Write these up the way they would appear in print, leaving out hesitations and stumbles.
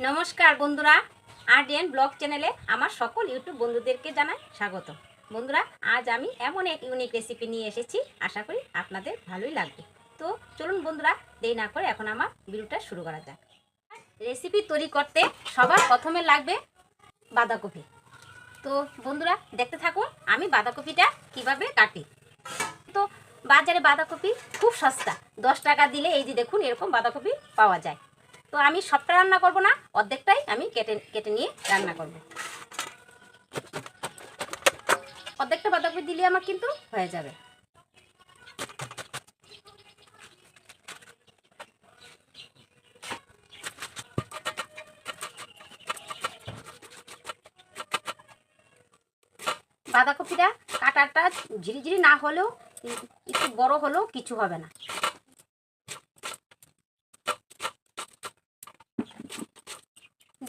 নমস্কার বন্ধুরা, আরডিএন ব্লগ চ্যানেলে আমার সকল ইউটিউব বন্ধুদেরকে জানাই স্বাগত। বন্ধুরা, আজ আমি এমন এক ইউনিক রেসিপি নিয়ে এসেছি, আশা করি আপনাদের ভালোই লাগবে। তো চলুন বন্ধুরা, দেরি না করে এখন আমার ভিডিওটা শুরু করা যাক। রেসিপি তৈরি করতে সবার প্রথমে লাগবে বাঁধাকপি। তো বন্ধুরা দেখতে থাকুন আমি বাঁধাকপিটা কিভাবে কাটি। তো বাজারে বাঁধাকপি খুব সস্তা, 10 টাকা দিলে এই যে দেখুন এরকম বাঁধাকপি পাওয়া যায়। তো আমি সবটা রান্না করব না, অর্ধেকটাই আমি কেটে নিয়ে রান্না করব। অর্ধেকটা বাঁধাকপি দিলে আমার কিন্তু হয়ে যাবে। বাঁধাকপিটা কাটাটা ঝিরিঝিরি না হলেও একটু বড় হলেও কিছু হবে না।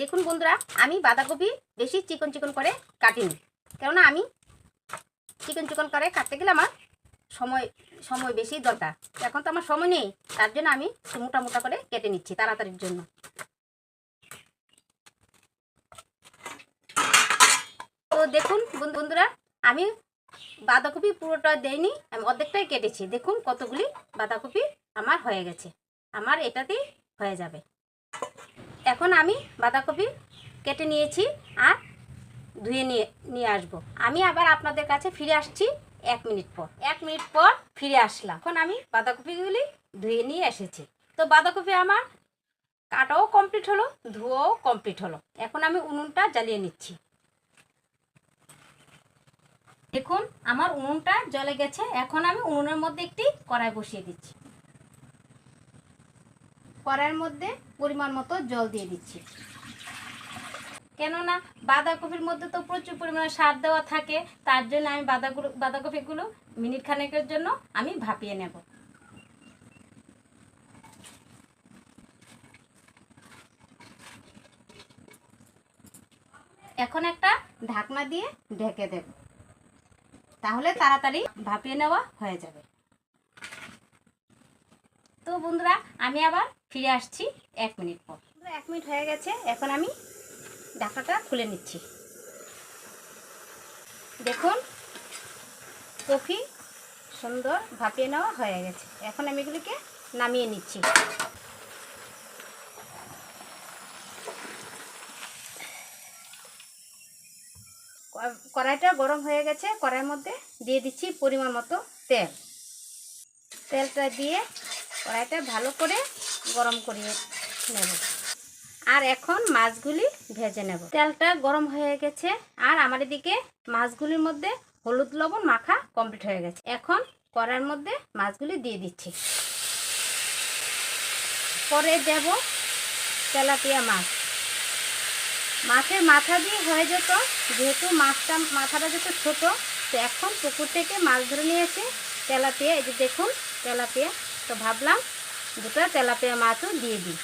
দেখুন বন্ধুরা, আমি বাঁধাকপি বেশি চিকন চিকন করে কাটিনি, কেননা আমি চিকন চিকন করে কাটতে গেলে আমার সময় বেশি দরকার। এখন তো আমার সময় নেই, তার জন্য আমি মোটা মোটা করে কেটে নিচ্ছি তাড়াতাড়ির জন্য। তো দেখুন বন্ধুরা, আমি বাঁধাকপি পুরোটা দেইনি, আমি অর্ধেকটাই কেটেছি। দেখুন কতগুলি বাঁধাকপি আমার হয়ে গেছে, আমার এটাতেই হয়ে যাবে। এখন আমি বাঁধাকপি কেটে নিয়েছি আর ধুয়ে নিয়ে আসবো। আমি আবার আপনাদের কাছে ফিরে আসছি 1 মিনিট পর। 1 মিনিট পর ফিরে আসলাম। এখন আমি বাঁধাকপিগুলি ধুয়ে নিয়ে এসেছি। তো বাঁধাকপি আমার কাটাও কমপ্লিট হলো, ধোয়াও কমপ্লিট হলো। এখন আমি উনুনটা জ্বালিয়ে নিচ্ছি। দেখুন আমার উনুনটা জ্বলে গেছে। এখন আমি উনুনের মধ্যে একটি কড়াই বসিয়ে দিচ্ছি। কড়াইয়ের মধ্যে পরিমাণ মতো জল দিয়ে দিচ্ছি, কেননা বাঁধাকপির মধ্যে তো প্রচুর পরিমাণে সার দেওয়া থাকে। তার জন্য আমি বাঁধাকপিগুলো মিনিট খানেকের জন্য আমি ভাপিয়ে নেব। এখন একটা ঢাকনা দিয়ে ঢেকে দেব, তাহলে তাড়াতাড়ি ভাপিয়ে নেওয়া হয়ে যাবে। তো বন্ধুরা আমি আবার ফিরে আসছি 1 মিনিট পর। 1 মিনিট হয়ে গেছে, এখন আমি ঢাকনাটা খুলে নিচ্ছি। দেখুন কফি সুন্দর ভাপিয়ে নেওয়া হয়ে গেছে। এখন আমি এগুলিকে নামিয়ে নিচ্ছি। কড়াইটা গরম হয়ে গেছে, কড়াইয়ের মধ্যে দিয়ে দিচ্ছি পরিমাণ মতো তেল। তেলটা দিয়ে কড়াইটা ভালো করে গরম করিয়ে নেব। আর এখন মাছগুলি ভেজে নেব। তেলটা গরম হয়ে গেছে আর আমার এদিকে মাছগুলির মধ্যে হলুদ লবণ মাখা কমপ্লিট হয়ে গেছে। এখন কড়াইয়ের মধ্যে মাছগুলি দিয়ে দিচ্ছি। পরে দেব তেলাপিয়া মাছ। মাছের মাথা দিয়ে হয়ে যেত, যেহেতু মাথাটা যেহেতু ছোটো, তো এখন পুকুর থেকে মাছ ধরে নিয়েছে তেলাপিয়া। এই যে দেখুন তেলাপিয়া, তো ভাবলাম দুটো তেলাপিয়া মাছও দিয়ে দিই,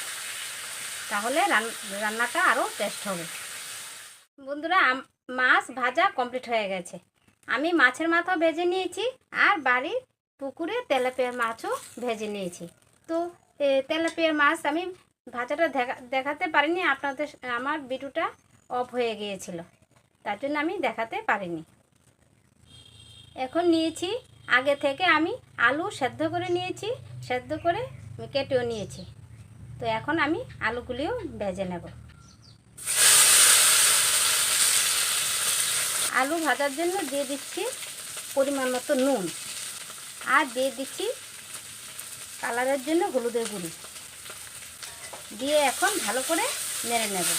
তাহলে রান্নাটা আরও টেস্ট হবে। বন্ধুরা মাছ ভাজা কমপ্লিট হয়ে গেছে। আমি মাছের মাথাও ভেজে নিয়েছি আর বাড়ির পুকুরে তেলাপিয়ার মাছও ভেজে নিয়েছি। তো তেলাপিয়ার মাছ আমি ভাজাটা দেখাতে পারিনি আপনাদের, আমার ভিডিওটা অফ হয়ে গিয়েছিল, তার জন্য আমি দেখাতে পারিনি। এখন নিয়েছি আগে থেকে আমি আলু সেদ্ধ করে নিয়েছি, সেদ্ধ করে কেটেও নিয়েছি। তো এখন আমি আলুগুলিও ভেজে নেব। আলু ভাজার জন্য দিয়ে দিচ্ছি পরিমাণ মতো নুন আর দিয়ে দিচ্ছি কালারের জন্য হলুদের গুঁড়ি দিয়ে এখন ভালো করে নেড়ে নেব।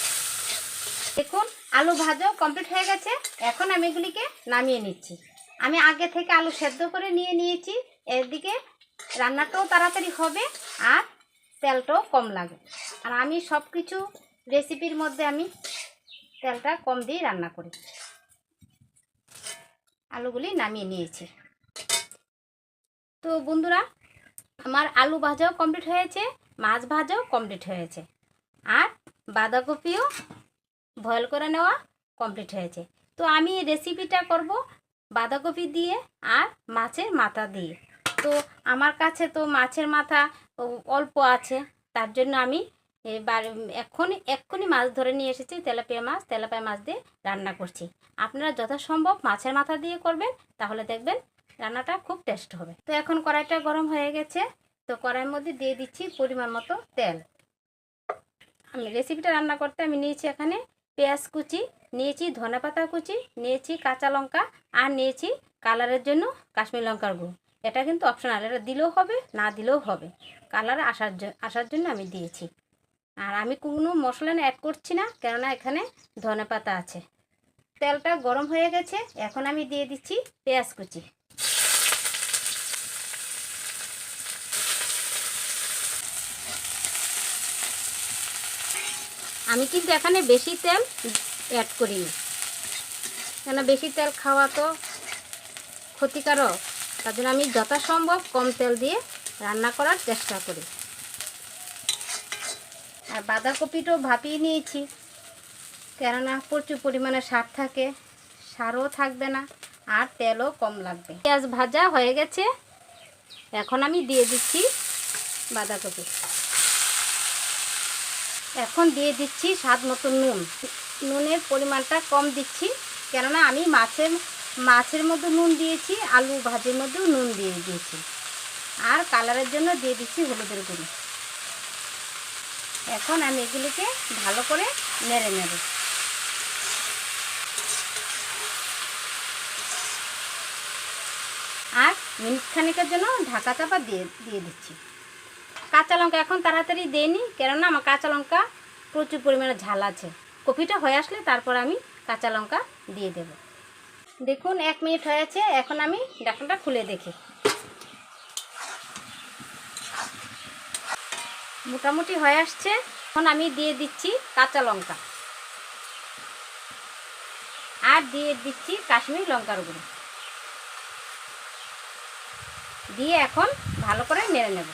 দেখুন আলু ভাজাও কমপ্লিট হয়ে গেছে। এখন আমি এগুলিকে নামিয়ে নিচ্ছি। আমি আগে থেকে আলু সেদ্ধ করে নিয়েছি, এদিকে রান্নাটাও তাড়াতাড়ি হবে আর তেলটাও কম লাগে। আর আমি সব কিছু রেসিপির মধ্যে আমি তেলটা কম দিয়ে রান্না করি। আলুগুলি নামিয়ে নিয়েছি। তো বন্ধুরা আমার আলু ভাজাও কমপ্লিট হয়েছে, মাছ ভাজাও কমপ্লিট হয়েছে আর বাঁধাকপিও বয়েল করে নেওয়া কমপ্লিট হয়েছে। তো আমি রেসিপিটা করব বাঁধাকপি দিয়ে আর মাছের মাথা দিয়ে। তো আমার কাছে তো মাছের মাথা অল্প আছে, তার জন্য আমি এবার এক্ষুনি মাছ ধরে নিয়ে এসেছি, তেলাপিয়া মাছ দিয়ে রান্না করছি। আপনারা যথাসম্ভব মাছের মাথা দিয়ে করবেন, তাহলে দেখবেন রান্নাটা খুব টেস্ট হবে। তো এখন কড়াইটা গরম হয়ে গেছে, তো কড়াইয়ের মধ্যে দিয়ে দিচ্ছি পরিমাণ মতো তেল। আমি রেসিপিটা রান্না করতে আমি নিয়েছি এখানে পেঁয়াজ কুচি, নিয়েছি ধনেপাতা কুচি, নিয়েছি কাঁচা লঙ্কা, আর নিয়েছি কালারের জন্য কাশ্মীরি লঙ্কার গুঁড়ো। এটা কিন্তু অপশনাল, এটা দিলেও হবে না দিলেও হবে, কালার আসার জন্য আমি দিয়েছি। আর আমি কোনো মশলা অ্যাড করছি না, কেননা এখানে ধনেপাতা আছে। তেলটা গরম হয়ে গেছে, এখন আমি দিয়ে দিচ্ছি পেঁয়াজ কুচি। আমি কিন্তু এখানে বেশি তেল অ্যাড করিনি, কেন বেশি তেল খাওয়া তো ক্ষতিকারক, তার জন্য আমি যথাসম্ভব কম তেল দিয়ে রান্না করার চেষ্টা করি। আর বাঁধাকপিটাও ভাপিয়ে নিয়েছি, কেননা প্রচুর পরিমাণে সার থাকে, সারও থাকবে না আর তেলও কম লাগবে। পেঁয়াজ ভাজা হয়ে গেছে, এখন আমি দিয়ে দিচ্ছি বাঁধাকপি। এখন দিয়ে দিচ্ছি স্বাদ মতো নুন। নুনের পরিমাণটা কম দিচ্ছি, কেননা আমি মাছের মধ্যে নুন দিয়েছি, আলু ভাজির মধ্যেও নুন দিয়ে দিয়েছি। আর কালারের জন্য দিয়ে দিচ্ছি হলুদের গুঁড়ো। এখন আমি এগুলিকে ভালো করে নেড়ে নেব। আর মিনিট খানিকের জন্য ঢাকা চাপা দিয়ে দিচ্ছি। কাঁচা লঙ্কা এখন তাড়াতাড়ি দেইনি, কেননা আমার কাঁচা লঙ্কা প্রচুর পরিমাণে ঝাল আছে। কপিটা হয়ে আসলে তারপর আমি কাঁচা লঙ্কা দিয়ে দেব। দেখুন 1 মিনিট হয়েছে, এখন আমি ঢাকনাটা খুলে দেখি। মোটামুটি হয়ে আসছে। এখন আমি দিয়ে দিচ্ছি কাঁচা লঙ্কা আর দিয়ে দিচ্ছি কাশ্মীরি লঙ্কার গুঁড়ো, দিয়ে এখন ভালো করে নেড়ে নেব।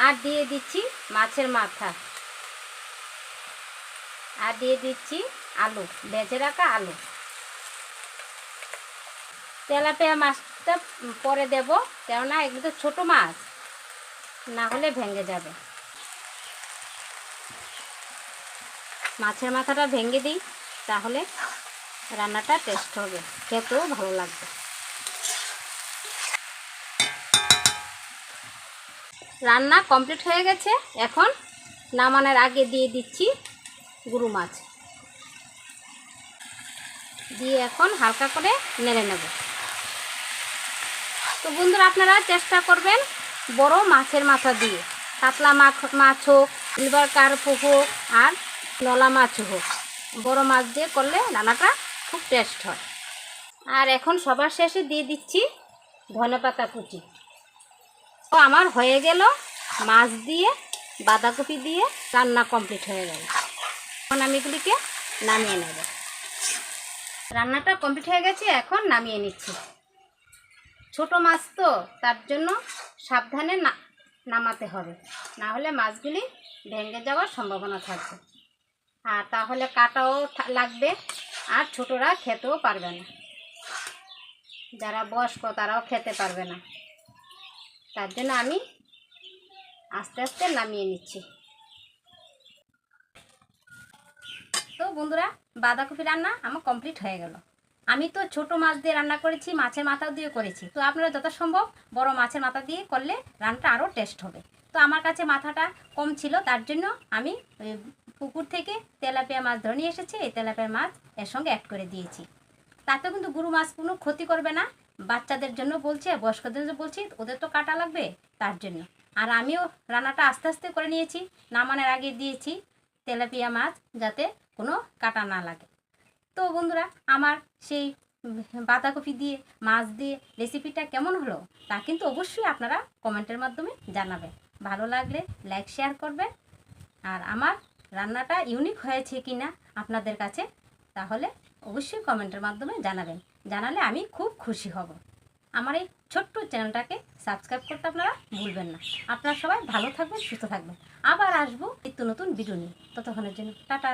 আর দিয়ে দিচ্ছি মাছের মাথা, আর দিয়ে দিচ্ছি আলু, ভেজে রাখা আলু। তেলাপিয়া মাছটা পরে দেব, কেননা এগুলো তো ছোটো মাছ, না হলে ভেঙে যাবে। মাছের মাথাটা ভেঙে দিই, তাহলে রান্নাটা টেস্ট হবে, খেতেও ভালো লাগবে। রান্না কমপ্লিট হয়ে গেছে, এখন নামানোর আগে দিয়ে দিচ্ছি গুঁড়ো মাছ, দিয়ে এখন হালকা করে নেড়ে নেব। তো বন্ধুরা, আপনারা চেষ্টা করবেন বড় মাছের মাথা দিয়ে, কাতলা মাছ হোক, সিলভার কার্প হোক, আর নলা মাছ হোক, বড় মাছ দিয়ে করলে রান্নাটা খুব টেস্ট হয়। আর এখন সবার শেষে দিয়ে দিচ্ছি ধনেপাতা কুচি। তো আমার হয়ে গেল মাছ দিয়ে বাঁধাকপি দিয়ে রান্না কমপ্লিট হয়ে গেল। এখন আমি এগুলিকে নামিয়ে নেব। রান্নাটা কমপ্লিট হয়ে গেছে, এখন নামিয়ে নিচ্ছি। ছোট মাছ তো, তার জন্য সাবধানে নামাতে হবে, না হলে মাছগুলি ভেঙে যাওয়ার সম্ভাবনা থাকবে, আর তাহলে কাটাও লাগবে, আর ছোটরা খেতেও পারবে না, যারা বয়স্ক তারাও খেতে পারবে না। তার জন্য আমি আস্তে আস্তে নামিয়ে নিচ্ছি। তো বন্ধুরা, বাঁধাকপি রান্না আমার কমপ্লিট হয়ে গেল। আমি তো ছোট মাছ দিয়ে রান্না করেছি, মাছের মাথা দিয়ে করেছি। তো আপনারা যথাসম্ভব বড় মাছের মাথা দিয়ে করলে রান্নাটা আরও টেস্ট হবে। তো আমার কাছে মাথাটা কম ছিল, তার জন্য আমি পুকুর থেকে তেলাপিয়া মাছ ধরে নিয়ে এসেছি, এই তেলাপিয়া মাছ এর সঙ্গে অ্যাড করে দিয়েছি। তাতে কিন্তু গুরু মাছ কোনো ক্ষতি করবে না, বাচ্চাদের জন্য বলছি আর বয়স্কদের জন্য বলছি, ওদের তো কাটা লাগবে, তার জন্য। আর আমিও রান্নাটা আস্তে আস্তে করে নিয়েছি, নামানোর আগে দিয়েছি তেলাপিয়া মাছ, যাতে কোনো কাটা না লাগে। তো বন্ধুরা, আমার সেই বাঁধাকপি দিয়ে মাছ দিয়ে রেসিপিটা কেমন হলো তা কিন্তু অবশ্যই আপনারা কমেন্টের মাধ্যমে জানাবেন। ভালো লাগলে লাইক শেয়ার করবেন, আর আমার রান্নাটা ইউনিক হয়েছে কি না আপনাদের কাছে, তাহলে অবশ্যই কমেন্টের মাধ্যমে জানাবেন। জানালে আমি খুব খুশি হব। আমার এই ছোট্ট চ্যানেলটাকে সাবস্ক্রাইব করতে আপনারা ভুলবেন না। আপনারা সবাই ভালো থাকবেন, সুস্থ থাকবেন। আবার আসবো নিত্য নতুন ভিডিও নিয়ে। ততক্ষণের জন্য টাটা।